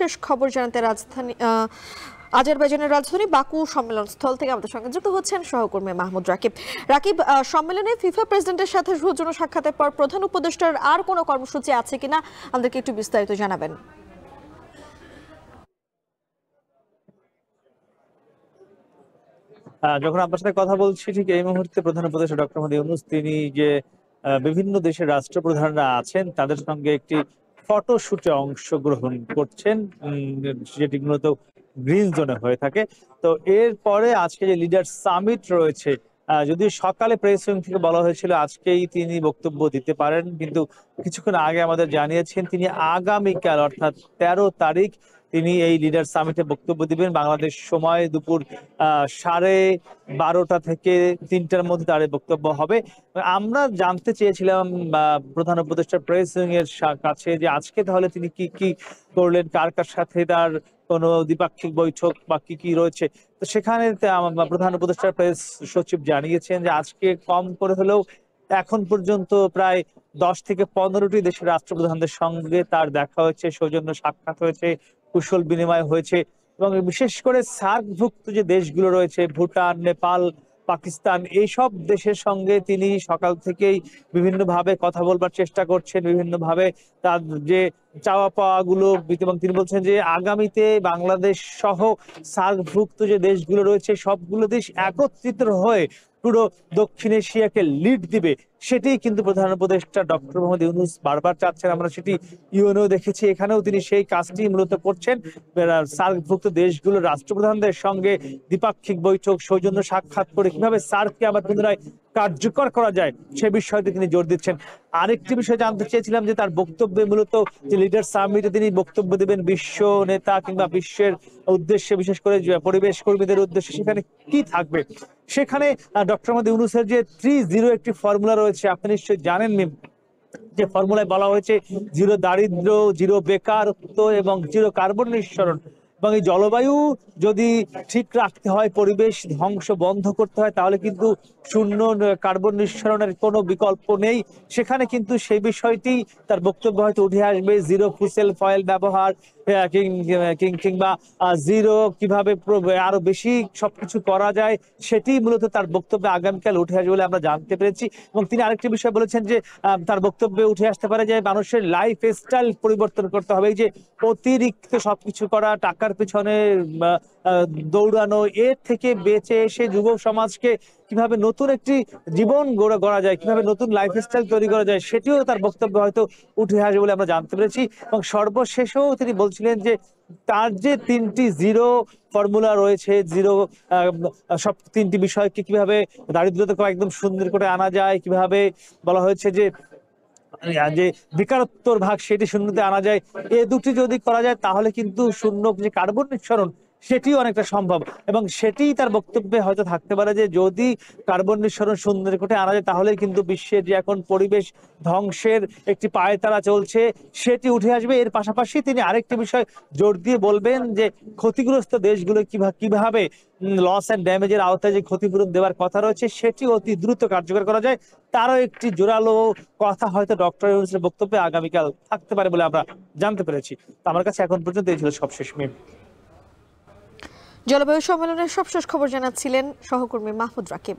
সবশেষ খবর জানাতে আজারবাইজানের রাজধানী বাকু সম্মেলন স্থল থেকে আমাদের সঙ্গে যুক্ত হচ্ছেন সহকর্মী মাহমুদ রাকিব। রাকিব, সম্মেলনে ফিফা প্রেসিডেন্টের সাথে সৌজন্য সাক্ষাতের পর প্রধান উপদেষ্টার আর কোনো কর্মসূচি আছে কিনা আমাদেরকে একটু বিস্তারিত জানাবেন। যখন আপনার সাথে কথা বলছি ঠিক এই মুহূর্তে প্রধান উপদেষ্টা ডক্টর মোহাম্মদ ইউনূস তিনি যে বিভিন্ন দেশের রাষ্ট্রপ্রধানরা আছেন তাদের সঙ্গে একটি ফটোশুটে অংশগ্রহণ করছেন, যেটি মূলত গ্রিন জোনে হয়ে থাকে। তো এরপরে আজকে যে লিডার সামিট রয়েছে, যদিও সকালে প্রেস উইং থেকে বলা হয়েছিল আজকেই তিনি বক্তব্য দিতে পারেন, কিন্তু কিছুক্ষণ আগে আমাদের জানিয়েছেন তিনি আগামীকাল অর্থাৎ 13 তারিখ তিনি এই লিডার সামিটে বক্তব্য দিবেন। বাংলাদেশ সময় দুপুর 12:30 থেকে 3টার মধ্যে তার বক্তব্য হবে। আমরা জানতে চেয়েছিলাম প্রধান উপদেষ্টা প্রেস উইং এর কাছে যে আজকে তাহলে তিনি কি কি করলেন, কার কার সাথে তার কোনো দ্বিপাক্ষিক বৈঠক বা কি কি রয়েছে। তো সেখানে প্রধান উপদেষ্টা প্রেস সচিব জানিয়েছেন যে আজকে কম করে হলেও এখন পর্যন্ত প্রায় 10 থেকে 15টি দেশের রাষ্ট্রপ্রধানদের সঙ্গে তার দেখা হয়েছে, সৌজন্য সাক্ষাৎ হয়েছে, কুশল বিনিময় হয়েছে। এবং বিশেষ করে সার্কভুক্ত যে দেশগুলো রয়েছে ভুটান, নেপাল, পাকিস্তান, এইসব দেশের সঙ্গে তিনি সকাল থেকেই বিভিন্নভাবে কথা বলবার চেষ্টা করছেন, বিভিন্নভাবে তার যে চাওয়া পাওয়া গুলো, এবং তিনি বলছেন যে আগামীতে বাংলাদেশ সহ সার্কভুক্ত যে দেশগুলো রয়েছে সবগুলো দেশ একত্রিত হয়ে পুরো দক্ষিণ এশিয়াকে লিড দিবে, সেটি কিন্তু প্রধান উপদেষ্টা ডক্টর মোহাম্মদ ইউনূস বারবার চাচ্ছেন। আমরা সেটি ইউএনও দেখেছি, এখানেও তিনি সেই কাজটি মূলত করছেন। সার্কভুক্ত দেশগুলোর রাষ্ট্রপ্রধানদের সঙ্গে দ্বিপাক্ষিক বৈঠক, সৌজন্য সাক্ষাৎ করে কিভাবে সার্ককে আবার পুনরায় কার্যকর করা যায় সে বিষয়টি তিনি জোর দিচ্ছেন। আরেকটি বিষয় জানতে চেয়েছিলাম যে তার বক্তব্যে মূলত যে লিডার সামিটে তিনি বক্তব্য দেবেন বিশ্ব নেতা কিংবা বিশ্বের উদ্দেশ্যে, বিশেষ করে পরিবেশ কর্মীদের উদ্দেশ্যে, সেখানে কি থাকবে। সেখানে ডক্টর মোহাম্মদ ইউনূসের যে 3-0 একটি ফর্মুলা রয়েছে, আপনি নিশ্চয়ই জানেন যে ফর্মুলায় বলা হয়েছে 0 দারিদ্র, 0 বেকারত্ব এবং 0 কার্বন নিঃসরণ। এবং এই জলবায়ু যদি ঠিক রাখতে হয়, পরিবেশ ধ্বংস বন্ধ করতে হয়, তাহলে কিন্তু শূন্য কার্বন নিঃসরণের কোনো বিকল্প নেই। সেখানে কিন্তু সেই বিষয়টি তার বক্তব্য হয়তো উঠে আসবে, 0 ফুসেল ফয়েল ব্যবহার কিংবা 0 কিভাবে আরো বেশি সবকিছু করা যায়, সেটি মূলত তার বক্তব্যে আগামীকাল উঠে আসবে বলে আমরা জানতে পেরেছি। এবং তিনি আরেকটি বিষয় বলেছেন যে তার বক্তব্যে উঠে আসতে পারে যে মানুষের লাইফ স্টাইল পরিবর্তন করতে হবে। এই যে অতিরিক্ত সবকিছু করা, টাকার পিছনে দৌড়ানো, এর থেকে বেঁচে এসে যুব সমাজকে কিভাবে নতুন একটি জীবন গড়া যায়, কিভাবে নতুন লাইফস্টাইল তৈরি করা যায়, সেটিও তার বক্তব্য হয়তো উঠে আসবে বলে আমরা জানতে পেরেছি। এবং সর্বশেষেও তিনি বলছিলেন যে তার যে 3টি 0 ফর্মুলা রয়েছে, 0 সব 3টি বিষয়কে কিভাবে দারিদ্রতাকে একদম সুন্দর করে আনা যায়, কিভাবে বলা হয়েছে যে বেকারত্বর ভাগ সেটি শূন্যতে আনা যায়, এ দুটি যদি করা যায় তাহলে কিন্তু শূন্য যে কার্বন নিঃসরণ সেটিও অনেকটা সম্ভব। এবং সেটি তার বক্তব্যে হয়তো থাকতে পারে যে যদি কার্বন নিঃসরণ শূন্যের কোঠে আনা যায় তাহলে কিন্তু বিশ্বের যে এখন পরিবেশ ধ্বংসের একটি পায়তারা চলছে সেটি উঠে আসবে। এর পাশাপাশি তিনি আরেকটি বিষয় জোর দিয়ে বলবেন যে ক্ষতিগ্রস্ত দেশগুলো কিভাবে লস অ্যান্ড ড্যামেজের আওতায় যে ক্ষতিপূরণ দেওয়ার কথা রয়েছে সেটি অতি দ্রুত কার্যকর করা যায়। তারও একটি জোরালো কথা হয়তো ডক্টর ইউনূসের বক্তব্যে আগামীকাল থাকতে পারে বলে আমরা জানতে পেরেছি। আমার কাছে এখন পর্যন্ত এই ছিল সবশেষ মিম। জলবায়ু সম্মেলনের সবশেষ খবর জানাচ্ছিলেন সহকর্মী মাহমুদ রাকিব।